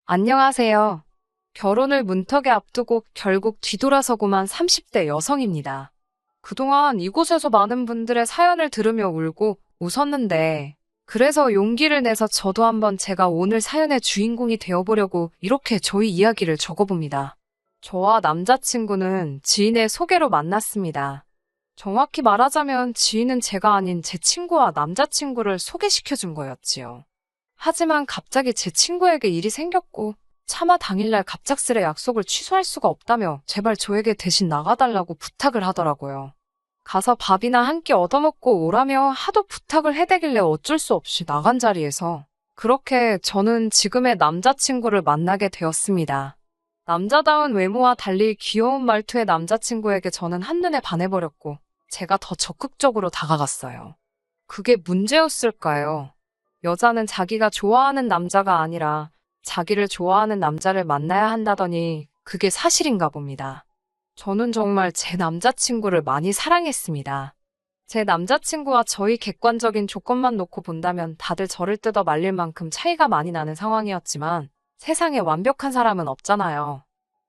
안녕하세요. 결혼을 문턱에 앞두고 결국 뒤돌아서고만 30대 여성입니다. 그동안 이곳에서 많은 분들의 사연을 들으며 울고 웃었는데, 그래서 용기를 내서 저도 한번 제가 오늘 사연의 주인공이 되어보려고 이렇게 저희 이야기를 적어봅니다. 저와 남자친구는 지인의 소개로 만났습니다. 정확히 말하자면 지인은 제가 아닌 제 친구와 남자친구를 소개시켜준 거였지요. 하지만 갑자기 제 친구에게 일이 생겼고 차마 당일날 갑작스레 약속을 취소할 수가 없다며 제발 저에게 대신 나가달라고 부탁을 하더라고요. 가서 밥이나 한 끼 얻어먹고 오라며 하도 부탁을 해대길래 어쩔 수 없이 나간 자리에서 그렇게 저는 지금의 남자친구를 만나게 되었습니다. 남자다운 외모와 달리 귀여운 말투의 남자친구에게 저는 한눈에 반해버렸고 제가 더 적극적으로 다가갔어요. 그게 문제였을까요? 여자는 자기가 좋아하는 남자가 아니라 자기를 좋아하는 남자를 만나야 한다더니 그게 사실인가 봅니다. 저는 정말 제 남자친구를 많이 사랑했습니다. 제 남자친구와 저희 객관적인 조건만 놓고 본다면 다들 저를 뜯어 말릴 만큼 차이가 많이 나는 상황이었지만 세상에 완벽한 사람은 없잖아요.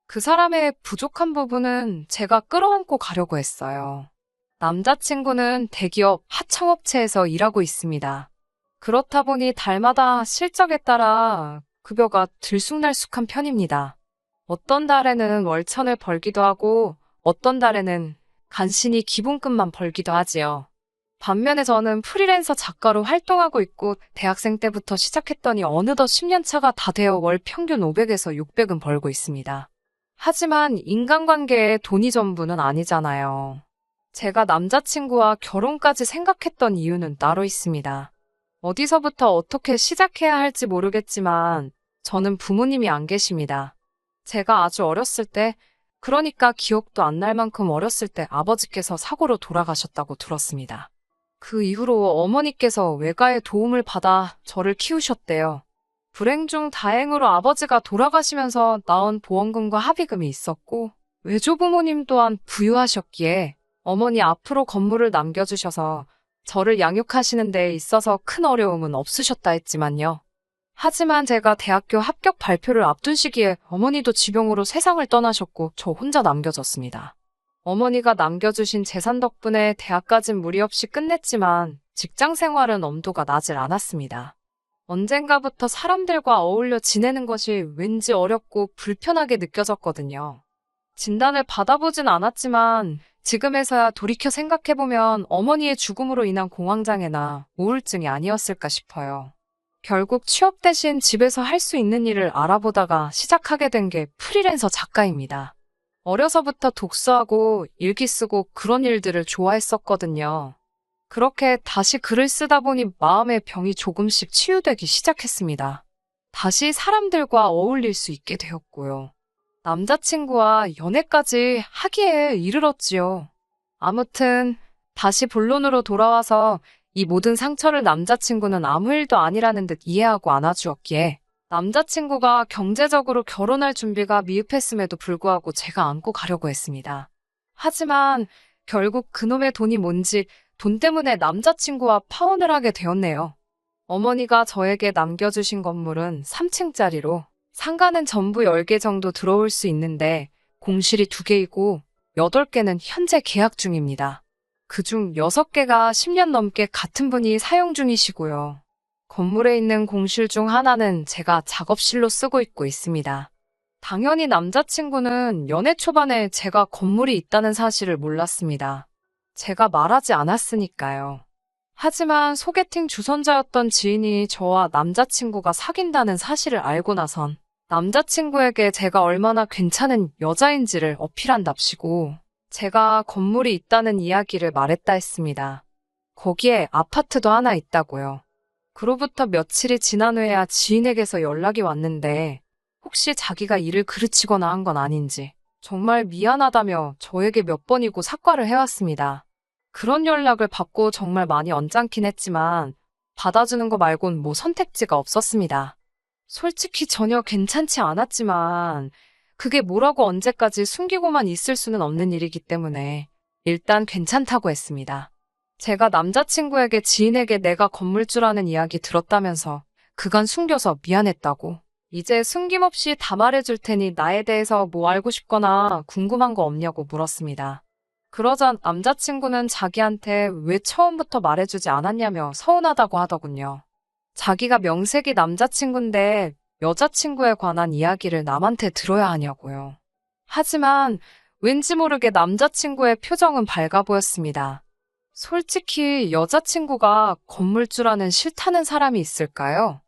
그 사람의 부족한 부분은 제가 끌어안고 가려고 했어요. 남자친구는 대기업 하청업체에서 일하고 있습니다. 그렇다 보니 달마다 실적에 따라 급여가 들쑥날쑥한 편입니다. 어떤 달에는 월천을 벌기도 하고 어떤 달에는 간신히 기본급만 벌기도 하지요. 반면에 저는 프리랜서 작가로 활동하고 있고 대학생 때부터 시작했더니 어느덧 10년 차가 다 되어 월 평균 500에서 600은 벌고 있습니다. 하지만 인간관계에 돈이 전부는 아니잖아요. 제가 남자친구와 결혼까지 생각했던 이유는 따로 있습니다. 어디서부터 어떻게 시작해야 할지 모르겠지만 저는 부모님이 안 계십니다. 제가 아주 어렸을 때, 그러니까 기억도 안 날 만큼 어렸을 때 아버지께서 사고로 돌아가셨다고 들었습니다. 그 이후로 어머니께서 외가의 도움을 받아 저를 키우셨대요. 불행 중 다행으로 아버지가 돌아가시면서 나온 보험금과 합의금이 있었고 외조부모님 또한 부유하셨기에 어머니 앞으로 건물을 남겨주셔서 저를 양육하시는 데 있어서 큰 어려움은 없으셨다 했지만요. 하지만 제가 대학교 합격 발표를 앞둔 시기에 어머니도 지병으로 세상을 떠나셨고 저 혼자 남겨졌습니다. 어머니가 남겨주신 재산 덕분에 대학까진 무리 없이 끝냈지만 직장 생활은 엄두가 나질 않았습니다. 언젠가부터 사람들과 어울려 지내는 것이 왠지 어렵고 불편하게 느껴졌거든요. 진단을 받아보진 않았지만 지금에서야 돌이켜 생각해보면 어머니의 죽음으로 인한 공황장애나 우울증이 아니었을까 싶어요. 결국 취업 대신 집에서 할 수 있는 일을 알아보다가 시작하게 된 게 프리랜서 작가입니다. 어려서부터 독서하고 일기 쓰고 그런 일들을 좋아했었거든요. 그렇게 다시 글을 쓰다 보니 마음의 병이 조금씩 치유되기 시작했습니다. 다시 사람들과 어울릴 수 있게 되었고요. 남자친구와 연애까지 하기에 이르렀지요. 아무튼 다시 본론으로 돌아와서 이 모든 상처를 남자친구는 아무 일도 아니라는 듯 이해하고 안아주었기에 남자친구가 경제적으로 결혼할 준비가 미흡했음에도 불구하고 제가 안고 가려고 했습니다. 하지만 결국 그놈의 돈이 뭔지 돈 때문에 남자친구와 파혼을 하게 되었네요. 어머니가 저에게 남겨주신 건물은 3층짜리로 상가는 전부 10개 정도 들어올 수 있는데 공실이 2개이고 8개는 현재 계약 중입니다. 그중 6개가 10년 넘게 같은 분이 사용 중이시고요. 건물에 있는 공실 중 하나는 제가 작업실로 쓰고 있습니다. 당연히 남자친구는 연애 초반에 제가 건물이 있다는 사실을 몰랐습니다. 제가 말하지 않았으니까요. 하지만 소개팅 주선자였던 지인이 저와 남자친구가 사귄다는 사실을 알고 나선 남자친구에게 제가 얼마나 괜찮은 여자인지를 어필한답시고 제가 건물이 있다는 이야기를 말했다 했습니다. 거기에 아파트도 하나 있다고요. 그로부터 며칠이 지난 후에야 지인에게서 연락이 왔는데 혹시 자기가 일을 그르치거나 한 건 아닌지 정말 미안하다며 저에게 몇 번이고 사과를 해왔습니다. 그런 연락을 받고 정말 많이 언짢긴 했지만 받아주는 거 말곤 뭐 선택지가 없었습니다. 솔직히 전혀 괜찮지 않았지만 그게 뭐라고 언제까지 숨기고만 있을 수는 없는 일이기 때문에 일단 괜찮다고 했습니다. 제가 남자친구에게 지인에게 내가 건물주라는 이야기 들었다면서 그간 숨겨서 미안했다고 이제 숨김없이 다 말해줄 테니 나에 대해서 뭐 알고 싶거나 궁금한 거 없냐고 물었습니다. 그러자 남자친구는 자기한테 왜 처음부터 말해주지 않았냐며 서운하다고 하더군요. 자기가 명색이 남자친구인데 여자친구에 관한 이야기를 남한테 들어야 하냐고요. 하지만 왠지 모르게 남자친구의 표정은 밝아 보였습니다. 솔직히 여자친구가 건물주라는 싫다는 사람이 있을까요?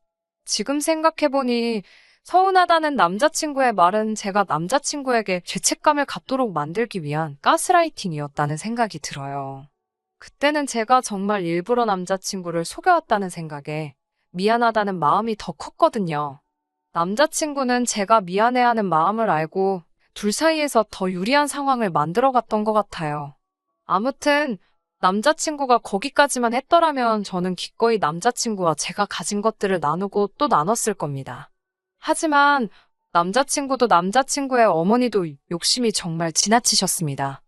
지금 생각해보니 서운하다는 남자친구의 말은 제가 남자친구에게 죄책감을 갖도록 만들기 위한 가스라이팅이었다는 생각이 들어요. 그때는 제가 정말 일부러 남자친구를 속여왔다는 생각에 미안하다는 마음이 더 컸거든요. 남자친구는 제가 미안해하는 마음을 알고 둘 사이에서 더 유리한 상황을 만들어갔던 것 같아요. 아무튼 남자친구가 거기까지만 했더라면 저는 기꺼이 남자친구와 제가 가진 것들을 나누고 또 나눴을 겁니다. 하지만 남자친구도 남자친구의 어머니도 욕심이 정말 지나치셨습니다.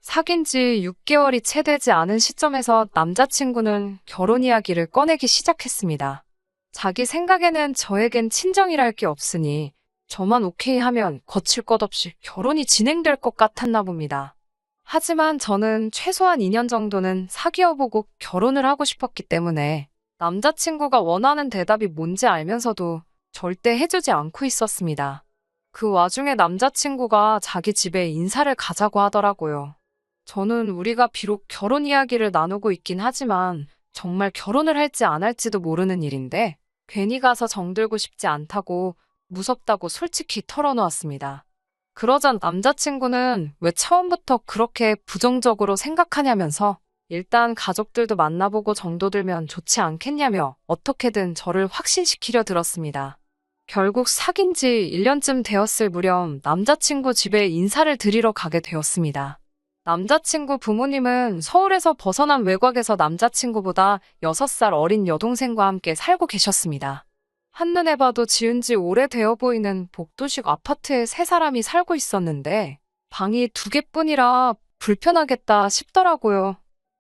사귄 지 6개월이 채 되지 않은 시점에서 남자친구는 결혼 이야기를 꺼내기 시작했습니다. 자기 생각에는 저에겐 친정이랄 게 없으니 저만 오케이 하면 거칠 것 없이 결혼이 진행될 것 같았나 봅니다. 하지만 저는 최소한 2년 정도는 사귀어보고 결혼을 하고 싶었기 때문에 남자친구가 원하는 대답이 뭔지 알면서도 절대 해주지 않고 있었습니다. 그 와중에 남자친구가 자기 집에 인사를 가자고 하더라고요. 저는 우리가 비록 결혼 이야기를 나누고 있긴 하지만 정말 결혼을 할지 안 할지도 모르는 일인데 괜히 가서 정들고 싶지 않다고 무섭다고 솔직히 털어놓았습니다. 그러자 남자친구는 왜 처음부터 그렇게 부정적으로 생각하냐면서 일단 가족들도 만나보고 정도 들면 좋지 않겠냐며 어떻게든 저를 확신시키려 들었습니다. 결국 사귄 지 1년쯤 되었을 무렵 남자친구 집에 인사를 드리러 가게 되었습니다. 남자친구 부모님은 서울에서 벗어난 외곽에서 남자친구보다 6살 어린 여동생과 함께 살고 계셨습니다. 한눈에 봐도 지은 지 오래되어 보이는 복도식 아파트에 3사람이 살고 있었는데 방이 2개뿐이라 불편하겠다 싶더라고요.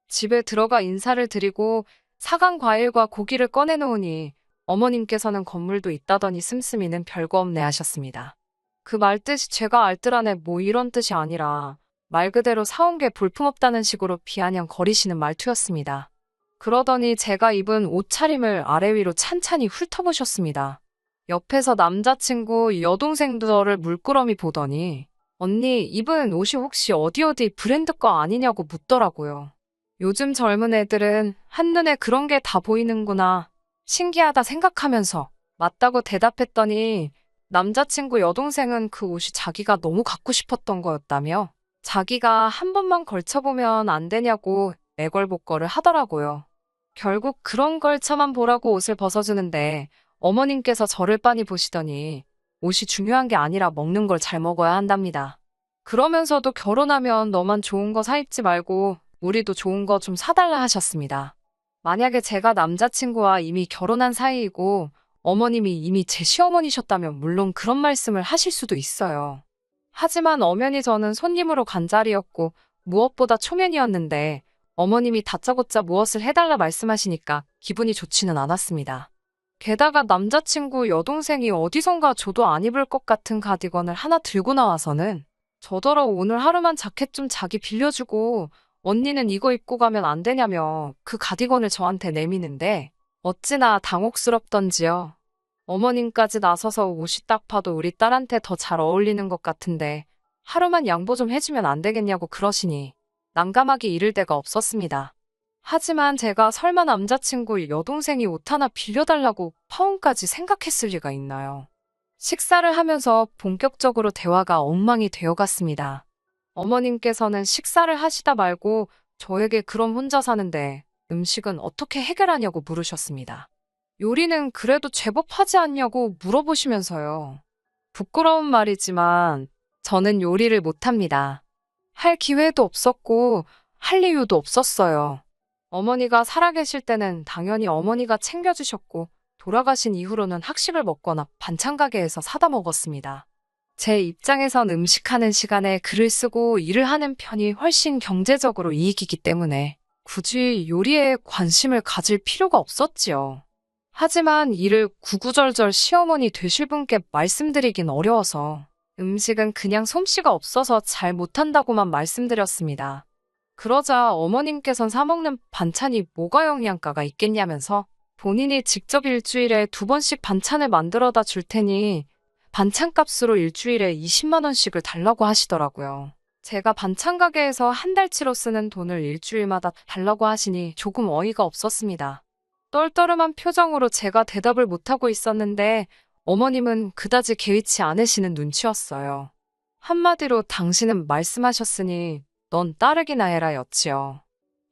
집에 들어가 인사를 드리고 사간 과일과 고기를 꺼내놓으니 어머님께서는 건물도 있다더니 씀씀이는 별거 없네 하셨습니다. 그 말 뜻이 제가 알뜰하네 뭐 이런 뜻이 아니라 말 그대로 사온 게 볼품없다는 식으로 비아냥거리시는 말투였습니다. 그러더니 제가 입은 옷차림을 아래 위로 찬찬히 훑어보셨습니다. 옆에서 남자친구 여동생도 저를 물끄러미 보더니 언니 입은 옷이 혹시 어디 브랜드 거 아니냐고 묻더라고요. 요즘 젊은 애들은 한눈에 그런 게 다 보이는구나. 신기하다 생각하면서 맞다고 대답했더니 남자친구 여동생은 그 옷이 자기가 너무 갖고 싶었던 거였다며 자기가 한 번만 걸쳐보면 안 되냐고 애걸복걸을 하더라고요. 결국 그런 걸쳐만 보라고 옷을 벗어주는데 어머님께서 저를 빤히 보시더니 옷이 중요한 게 아니라 먹는 걸 잘 먹어야 한답니다. 그러면서도 결혼하면 너만 좋은 거 사입지 말고 우리도 좋은 거 좀 사달라 하셨습니다. 만약에 제가 남자친구와 이미 결혼한 사이이고 어머님이 이미 제 시어머니셨다면 물론 그런 말씀을 하실 수도 있어요. 하지만 엄연히 저는 손님으로 간 자리였고 무엇보다 초면이었는데 어머님이 다짜고짜 무엇을 해달라 말씀하시니까 기분이 좋지는 않았습니다. 게다가 남자친구 여동생이 어디선가 저도 안 입을 것 같은 가디건을 하나 들고 나와서는 저더러 오늘 하루만 자켓 좀 자기 빌려주고 언니는 이거 입고 가면 안 되냐며 그 가디건을 저한테 내미는데 어찌나 당혹스럽던지요. 어머님까지 나서서 옷이 딱 봐도 우리 딸한테 더 잘 어울리는 것 같은데 하루만 양보 좀 해주면 안 되겠냐고 그러시니 난감하게 이를 데가 없었습니다. 하지만 제가 설마 남자친구 여동생이 옷 하나 빌려달라고 파혼까지 생각했을 리가 있나요? 식사를 하면서 본격적으로 대화가 엉망이 되어갔습니다. 어머님께서는 식사를 하시다 말고 저에게 그럼 혼자 사는데 음식은 어떻게 해결하냐고 물으셨습니다. 요리는 그래도 제법 하지 않냐고 물어보시면서요. 부끄러운 말이지만 저는 요리를 못합니다. 할 기회도 없었고 할 이유도 없었어요. 어머니가 살아계실 때는 당연히 어머니가 챙겨주셨고 돌아가신 이후로는 학식을 먹거나 반찬 가게에서 사다 먹었습니다. 제 입장에선 음식하는 시간에 글을 쓰고 일을 하는 편이 훨씬 경제적으로 이익이기 때문에 굳이 요리에 관심을 가질 필요가 없었지요. 하지만 이를 구구절절 시어머니 되실 분께 말씀드리긴 어려워서 음식은 그냥 솜씨가 없어서 잘 못한다고만 말씀드렸습니다. 그러자 어머님께선 사먹는 반찬이 뭐가 영양가가 있겠냐면서 본인이 직접 일주일에 2번씩 반찬을 만들어다 줄 테니 반찬값으로 일주일에 20만 원씩을 달라고 하시더라고요. 제가 반찬 가게에서 한 달치로 쓰는 돈을 일주일마다 달라고 하시니 조금 어이가 없었습니다. 떨떠름한 표정으로 제가 대답을 못하고 있었는데 어머님은 그다지 개의치 않으시는 눈치였어요. 한마디로 당신은 말씀하셨으니 넌 따르기나 해라 였지요.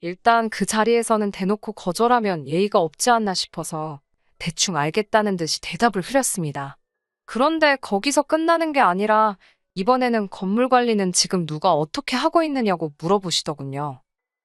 일단 그 자리에서는 대놓고 거절하면 예의가 없지 않나 싶어서 대충 알겠다는 듯이 대답을 흐렸습니다. 그런데 거기서 끝나는 게 아니라 이번에는 건물 관리는 지금 누가 어떻게 하고 있느냐고 물어보시더군요.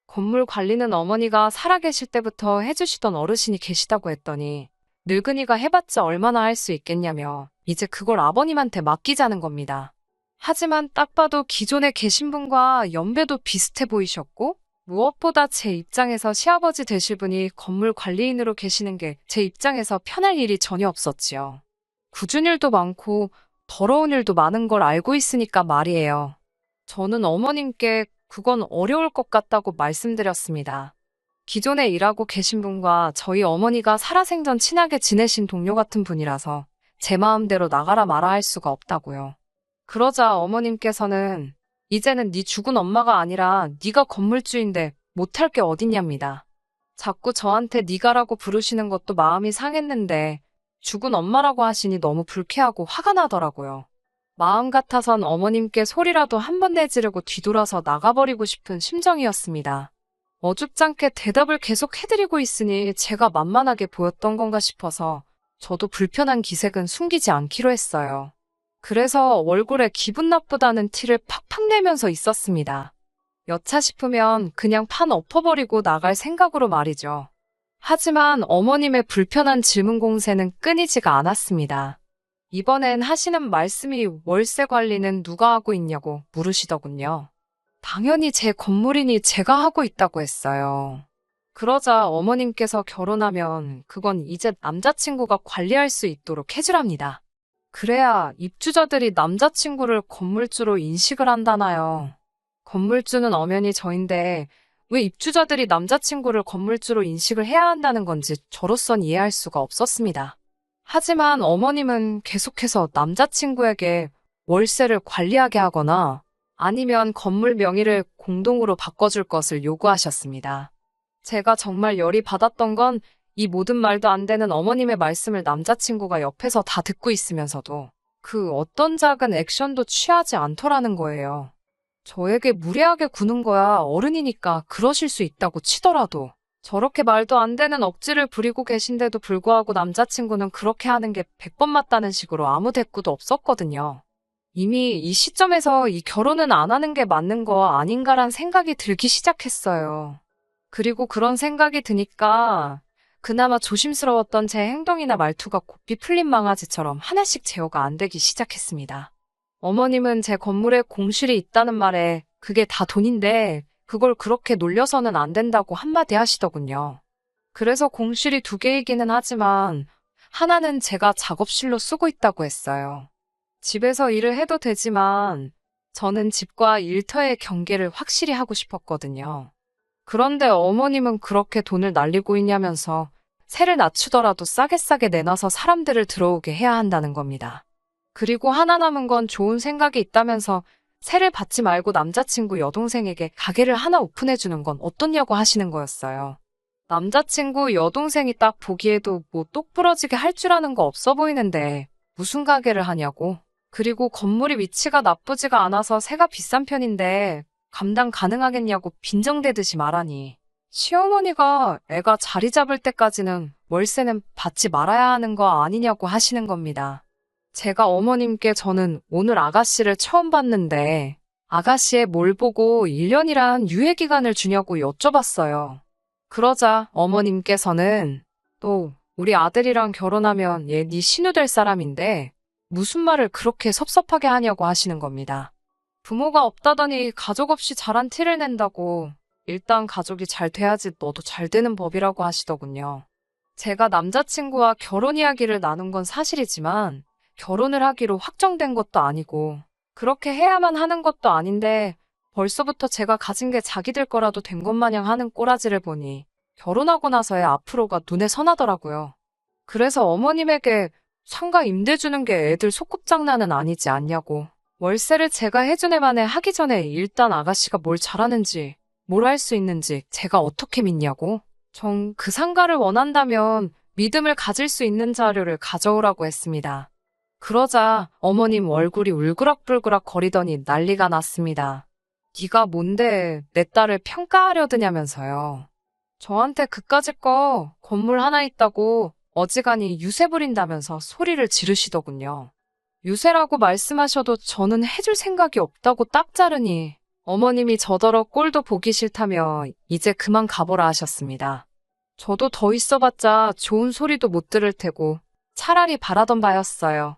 건물 관리는 어머니가 살아계실 때부터 해주시던 어르신이 계시다고 했더니 늙은이가 해봤자 얼마나 할 수 있겠냐며 이제 그걸 아버님한테 맡기자는 겁니다. 하지만 딱 봐도 기존에 계신 분과 연배도 비슷해 보이셨고 무엇보다 제 입장에서 시아버지 되실 분이 건물 관리인으로 계시는 게 제 입장에서 편할 일이 전혀 없었지요. 굳은 일도 많고 더러운 일도 많은 걸 알고 있으니까 말이에요. 저는 어머님께 그건 어려울 것 같다고 말씀드렸습니다. 기존에 일하고 계신 분과 저희 어머니가 살아생전 친하게 지내신 동료 같은 분이라서 제 마음대로 나가라 마라 할 수가 없다고요. 그러자 어머님께서는 이제는 네 죽은 엄마가 아니라 네가 건물주인데 못할 게 어딨냐입니다. 자꾸 저한테 네가라고 부르시는 것도 마음이 상했는데 죽은 엄마라고 하시니 너무 불쾌하고 화가 나더라고요. 마음 같아선 어머님께 소리라도 한 번 내지르고 뒤돌아서 나가버리고 싶은 심정이었습니다. 어줍잖게 대답을 계속 해드리고 있으니 제가 만만하게 보였던 건가 싶어서 저도 불편한 기색은 숨기지 않기로 했어요. 그래서 얼굴에 기분 나쁘다는 티를 팍팍 내면서 있었습니다. 여차 싶으면 그냥 판 엎어버리고 나갈 생각으로 말이죠. 하지만 어머님의 불편한 질문 공세는 끊이지가 않았습니다. 이번엔 하시는 말씀이 월세 관리는 누가 하고 있냐고 물으시더군요. 당연히 제 건물이니 제가 하고 있다고 했어요. 그러자 어머님께서 결혼하면 그건 이제 남자친구가 관리할 수 있도록 해주랍니다. 그래야 입주자들이 남자친구를 건물주로 인식을 한다나요. 건물주는 엄연히 저인데 왜 입주자들이 남자친구를 건물주로 인식을 해야 한다는 건지 저로선 이해할 수가 없었습니다. 하지만 어머님은 계속해서 남자친구에게 월세를 관리하게 하거나 아니면 건물 명의를 공동으로 바꿔줄 것을 요구하셨습니다. 제가 정말 열이 받았던 건 이 모든 말도 안 되는 어머님의 말씀을 남자친구가 옆에서 다 듣고 있으면서도 그 어떤 작은 액션도 취하지 않더라는 거예요. 저에게 무례하게 구는 거야 어른이니까 그러실 수 있다고 치더라도 저렇게 말도 안 되는 억지를 부리고 계신데도 불구하고 남자친구는 그렇게 하는 게 100번 맞다는 식으로 아무 대꾸도 없었거든요. 이미 이 시점에서 이 결혼은 안 하는 게 맞는 거 아닌가란 생각이 들기 시작했어요. 그리고 그런 생각이 드니까 그나마 조심스러웠던 제 행동이나 말투가 고삐 풀린 망아지처럼 하나씩 제어가 안 되기 시작했습니다. 어머님은 제 건물에 공실이 있다는 말에 그게 다 돈인데 그걸 그렇게 놀려서는 안 된다고 한마디 하시더군요. 그래서 공실이 2개이기는 하지만 하나는 제가 작업실로 쓰고 있다고 했어요. 집에서 일을 해도 되지만 저는 집과 일터의 경계를 확실히 하고 싶었거든요. 그런데 어머님은 그렇게 돈을 날리고 있냐면서 세를 낮추더라도 싸게 내놔서 사람들을 들어오게 해야 한다는 겁니다. 그리고 하나 남은 건 좋은 생각이 있다면서 세를 받지 말고 남자친구 여동생에게 가게를 하나 오픈해주는 건 어떻냐고 하시는 거였어요. 남자친구 여동생이 딱 보기에도 뭐 똑부러지게 할 줄 아는 거 없어 보이는데 무슨 가게를 하냐고. 그리고 건물이 위치가 나쁘지가 않아서 세가 비싼 편인데 감당 가능하겠냐고 빈정대듯이 말하니 시어머니가 애가 자리 잡을 때까지는 월세는 받지 말아야 하는 거 아니냐고 하시는 겁니다. 제가 어머님께 저는 오늘 아가씨를 처음 봤는데 아가씨의 뭘 보고 1년이란 유예기간을 주냐고 여쭤봤어요. 그러자 어머님께서는 또 우리 아들이랑 결혼하면 얘 네 신우 될 사람인데 무슨 말을 그렇게 섭섭하게 하냐고 하시는 겁니다. 부모가 없다더니 가족 없이 자란 티를 낸다고 일단 가족이 잘 돼야지 너도 잘 되는 법이라고 하시더군요. 제가 남자친구와 결혼 이야기를 나눈 건 사실이지만 결혼을 하기로 확정된 것도 아니고 그렇게 해야만 하는 것도 아닌데 벌써부터 제가 가진 게 자기들 거라도 된 것 마냥 하는 꼬라지를 보니 결혼하고 나서의 앞으로가 눈에 선하더라고요. 그래서 어머님에게 상가 임대 주는 게 애들 소꿉장난은 아니지 않냐고. 월세를 제가 해준 애만에 하기 전에 일단 아가씨가 뭘 잘하는지, 뭘 할 수 있는지 제가 어떻게 믿냐고. 정 그 상가를 원한다면 믿음을 가질 수 있는 자료를 가져오라고 했습니다. 그러자 어머님 얼굴이 울그락불그락 거리더니 난리가 났습니다. 네가 뭔데 내 딸을 평가하려드냐면서요. 저한테 그까짓 거 건물 하나 있다고 어지간히 유세 부린다면서 소리를 지르시더군요. 유세라고 말씀하셔도 저는 해줄 생각이 없다고 딱 자르니 어머님이 저더러 꼴도 보기 싫다며 이제 그만 가보라 하셨습니다. 저도 더 있어봤자 좋은 소리도 못 들을 테고 차라리 바라던 바였어요.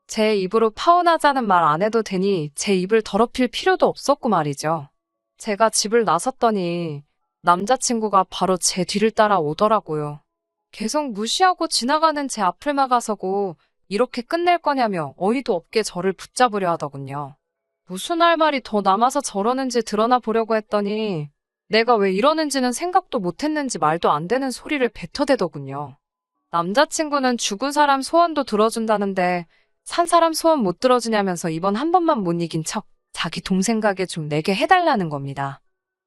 제 입으로 파혼하자는 말 안 해도 되니 제 입을 더럽힐 필요도 없었고 말이죠. 제가 집을 나섰더니 남자친구가 바로 제 뒤를 따라 오더라고요. 계속 무시하고 지나가는 제 앞을 막아서고 이렇게 끝낼 거냐며 어이도 없게 저를 붙잡으려 하더군요. 무슨 할 말이 더 남아서 저러는지 드러나 보려고 했더니 내가 왜 이러는지는 생각도 못했는지 말도 안 되는 소리를 뱉어대더군요. 남자친구는 죽은 사람 소원도 들어준다는데 산 사람 소원 못 들어주냐면서 이번 한 번만 못 이긴 척 자기 동생 가게 좀 내게 해달라는 겁니다.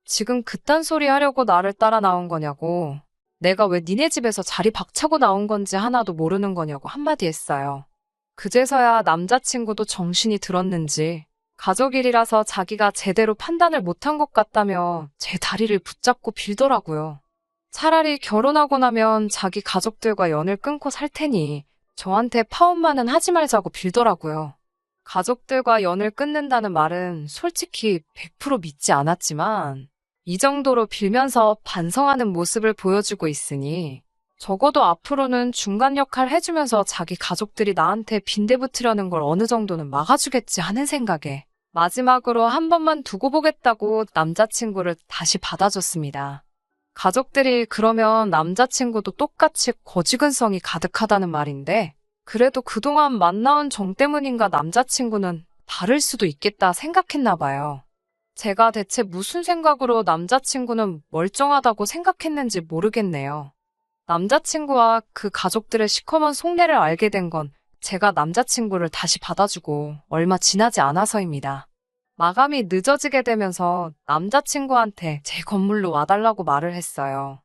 지금 그딴 소리 하려고 나를 따라 나온 거냐고. 내가 왜 니네 집에서 자리 박차고 나온 건지 하나도 모르는 거냐고 한마디 했어요. 그제서야 남자친구도 정신이 들었는지 가족 일이라서 자기가 제대로 판단을 못한 것 같다며 제 다리를 붙잡고 빌더라고요. 차라리 결혼하고 나면 자기 가족들과 연을 끊고 살 테니 저한테 파혼만은 하지 말자고 빌더라고요. 가족들과 연을 끊는다는 말은 솔직히 100% 믿지 않았지만 이 정도로 빌면서 반성하는 모습을 보여주고 있으니 적어도 앞으로는 중간 역할 해주면서 자기 가족들이 나한테 빈대 붙으려는 걸 어느 정도는 막아주겠지 하는 생각에 마지막으로 한 번만 두고 보겠다고 남자친구를 다시 받아줬습니다. 가족들이 그러면 남자친구도 똑같이 거지근성이 가득하다는 말인데 그래도 그동안 만나온 정 때문인가 남자친구는 다를 수도 있겠다 생각했나 봐요. 제가 대체 무슨 생각으로 남자친구는 멀쩡하다고 생각했는지 모르겠네요. 남자친구와 그 가족들의 시커먼 속내를 알게 된 건 제가 남자친구를 다시 받아주고 얼마 지나지 않아서입니다. 마감이 늦어지게 되면서 남자친구한테 제 건물로 와달라고 말을 했어요.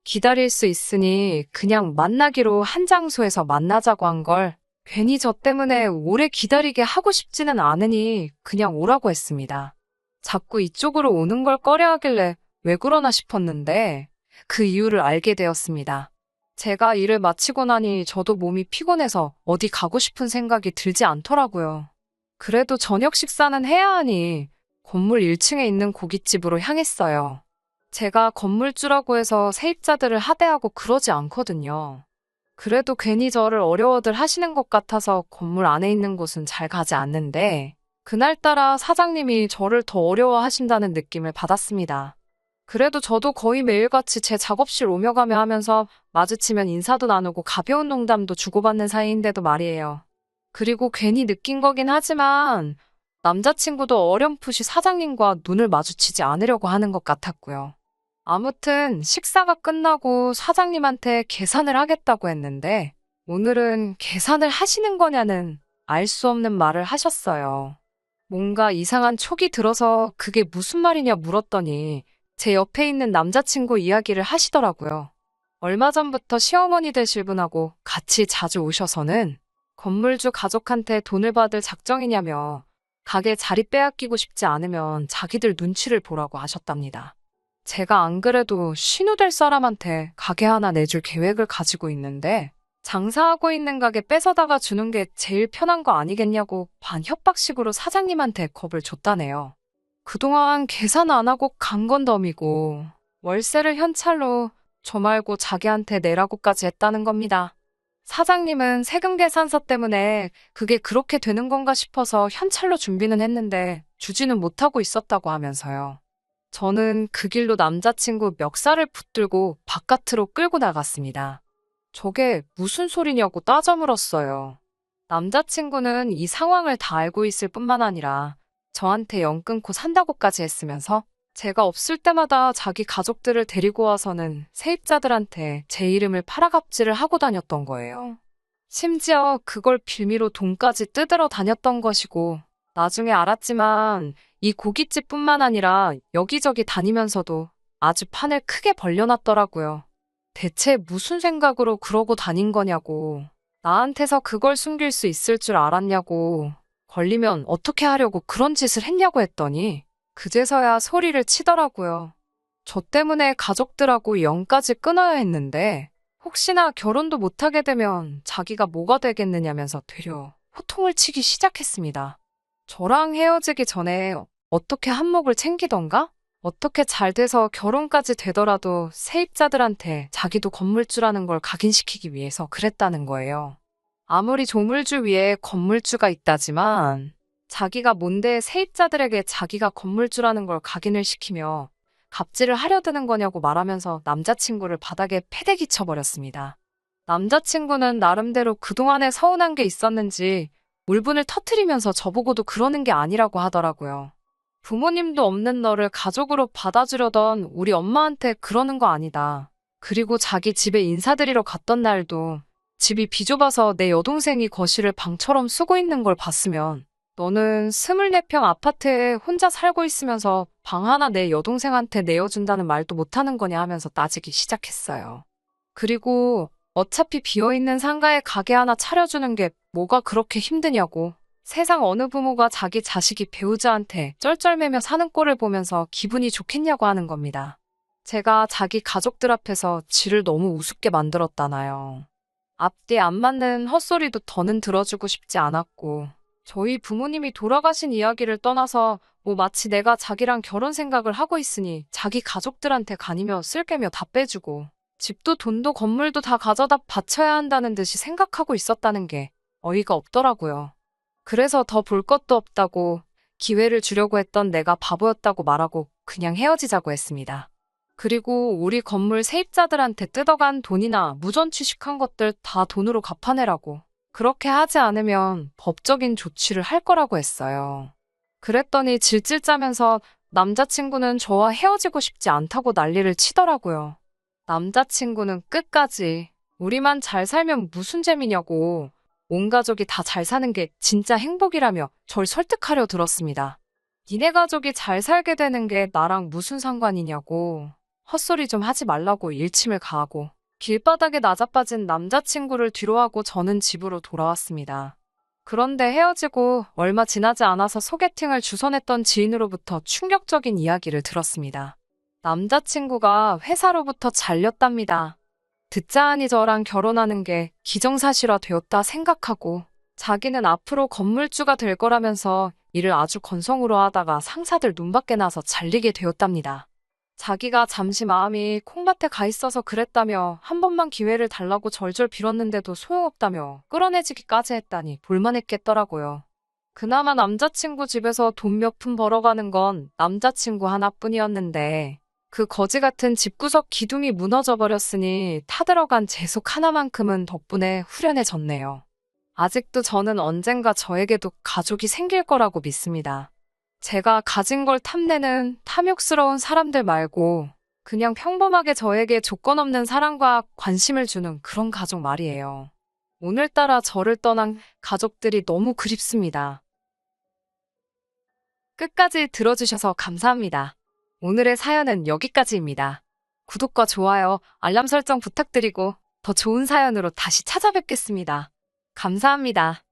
기다릴 수 있으니 그냥 만나기로 한 장소에서 만나자고 한 걸 괜히 저 때문에 오래 기다리게 하고 싶지는 않으니 그냥 오라고 했습니다. 자꾸 이쪽으로 오는 걸 꺼려 하길래 왜 그러나 싶었는데 그 이유를 알게 되었습니다. 제가 일을 마치고 나니 저도 몸이 피곤해서 어디 가고 싶은 생각이 들지 않더라고요. 그래도 저녁 식사는 해야 하니 건물 1층에 있는 고깃집으로 향했어요. 제가 건물주라고 해서 세입자들을 하대하고 그러지 않거든요. 그래도 괜히 저를 어려워들 하시는 것 같아서 건물 안에 있는 곳은 잘 가지 않는데 그날따라 사장님이 저를 더 어려워하신다는 느낌을 받았습니다. 그래도 저도 거의 매일같이 제 작업실 오며 가며 하면서 마주치면 인사도 나누고 가벼운 농담도 주고받는 사이인데도 말이에요. 그리고 괜히 느낀 거긴 하지만 남자친구도 어렴풋이 사장님과 눈을 마주치지 않으려고 하는 것 같았고요. 아무튼 식사가 끝나고 사장님한테 계산을 하겠다고 했는데 오늘은 계산을 하시는 거냐는 알 수 없는 말을 하셨어요. 뭔가 이상한 촉이 들어서 그게 무슨 말이냐 물었더니 제 옆에 있는 남자친구 이야기를 하시더라고요. 얼마 전부터 시어머니 되실 분하고 같이 자주 오셔서는 건물주 가족한테 돈을 받을 작정이냐며 가게 자리 빼앗기고 싶지 않으면 자기들 눈치를 보라고 하셨답니다. 제가 안 그래도 신우될 사람한테 가게 하나 내줄 계획을 가지고 있는데 장사하고 있는 가게 뺏어다가 주는 게 제일 편한 거 아니겠냐고 반협박식으로 사장님한테 겁을 줬다네요. 그동안 계산 안 하고 간 건 덤이고 월세를 현찰로 저 말고 자기한테 내라고까지 했다는 겁니다. 사장님은 세금 계산서 때문에 그게 그렇게 되는 건가 싶어서 현찰로 준비는 했는데 주지는 못하고 있었다고 하면서요. 저는 그 길로 남자친구 멱살을 붙들고 바깥으로 끌고 나갔습니다. 저게 무슨 소리냐고 따져 물었어요. 남자친구는 이 상황을 다 알고 있을 뿐만 아니라 저한테 연 끊고 산다고까지 했으면서 제가 없을 때마다 자기 가족들을 데리고 와서는 세입자들한테 제 이름을 팔아갑질을 하고 다녔던 거예요. 심지어 그걸 빌미로 돈까지 뜯으러 다녔던 것이고, 나중에 알았지만 이 고깃집뿐만 아니라 여기저기 다니면서도 아주 판을 크게 벌려놨더라고요. 대체 무슨 생각으로 그러고 다닌 거냐고, 나한테서 그걸 숨길 수 있을 줄 알았냐고, 걸리면 어떻게 하려고 그런 짓을 했냐고 했더니 그제서야 소리를 치더라고요. 저 때문에 가족들하고 연까지 끊어야 했는데 혹시나 결혼도 못하게 되면 자기가 뭐가 되겠느냐면서 되려 호통을 치기 시작했습니다. 저랑 헤어지기 전에 어떻게 한몫을 챙기던가? 어떻게 잘 돼서 결혼까지 되더라도 세입자들한테 자기도 건물주라는 걸 각인시키기 위해서 그랬다는 거예요. 아무리 조물주 위에 건물주가 있다지만 자기가 뭔데 세입자들에게 자기가 건물주라는 걸 각인을 시키며 갑질을 하려 드는 거냐고 말하면서 남자친구를 바닥에 패대기 쳐버렸습니다. 남자친구는 나름대로 그동안에 서운한 게 있었는지 울분을 터트리면서 저보고도 그러는 게 아니라고 하더라고요. 부모님도 없는 너를 가족으로 받아주려던 우리 엄마한테 그러는 거 아니다. 그리고 자기 집에 인사드리러 갔던 날도 집이 비좁아서 내 여동생이 거실을 방처럼 쓰고 있는 걸 봤으면 너는 24평 아파트에 혼자 살고 있으면서 방 하나 내 여동생한테 내어준다는 말도 못하는 거냐 하면서 따지기 시작했어요. 그리고 어차피 비어있는 상가에 가게 하나 차려주는 게 뭐가 그렇게 힘드냐고. 세상 어느 부모가 자기 자식이 배우자한테 쩔쩔매며 사는 꼴을 보면서 기분이 좋겠냐고 하는 겁니다. 제가 자기 가족들 앞에서 지를 너무 우습게 만들었다나요. 앞뒤 안 맞는 헛소리도 더는 들어주고 싶지 않았고, 저희 부모님이 돌아가신 이야기를 떠나서 마치 내가 자기랑 결혼 생각을 하고 있으니 자기 가족들한테 간이며 쓸개며 다 빼주고 집도 돈도 건물도 다 가져다 바쳐야 한다는 듯이 생각하고 있었다는 게 어이가 없더라고요. 그래서 더 볼 것도 없다고 기회를 주려고 했던 내가 바보였다고 말하고 그냥 헤어지자고 했습니다. 그리고 우리 건물 세입자들한테 뜯어간 돈이나 무전 취식한 것들 다 돈으로 갚아내라고. 그렇게 하지 않으면 법적인 조치를 할 거라고 했어요. 그랬더니 질질 짜면서 남자친구는 저와 헤어지고 싶지 않다고 난리를 치더라고요. 남자친구는 끝까지 우리만 잘 살면 무슨 재미냐고, 온 가족이 다 잘 사는 게 진짜 행복이라며 절 설득하려 들었습니다. 니네 가족이 잘 살게 되는 게 나랑 무슨 상관이냐고, 헛소리 좀 하지 말라고 일침을 가하고 길바닥에 나자빠진 남자친구를 뒤로하고 저는 집으로 돌아왔습니다. 그런데 헤어지고 얼마 지나지 않아서 소개팅을 주선했던 지인으로부터 충격적인 이야기를 들었습니다. 남자친구가 회사로부터 잘렸답니다. 듣자하니 저랑 결혼하는 게 기정사실화 되었다 생각하고 자기는 앞으로 건물주가 될 거라면서 일을 아주 건성으로 하다가 상사들 눈밖에 나서 잘리게 되었답니다. 자기가 잠시 마음이 콩밭에 가 있어서 그랬다며 한 번만 기회를 달라고 절절 빌었는데도 소용없다며 끌어내지기까지 했다니 볼만했겠더라고요. 그나마 남자친구 집에서 돈 몇 푼 벌어가는 건 남자친구 하나뿐이었는데 그 거지 같은 집구석 기둥이 무너져 버렸으니 타들어간 재속 하나만큼은 덕분에 후련해졌네요. 아직도 저는 언젠가 저에게도 가족이 생길 거라고 믿습니다. 제가 가진 걸 탐내는 탐욕스러운 사람들 말고 그냥 평범하게 저에게 조건 없는 사랑과 관심을 주는 그런 가족 말이에요. 오늘따라 저를 떠난 가족들이 너무 그립습니다. 끝까지 들어주셔서 감사합니다. 오늘의 사연은 여기까지입니다. 구독과 좋아요, 알람 설정 부탁드리고 더 좋은 사연으로 다시 찾아뵙겠습니다. 감사합니다.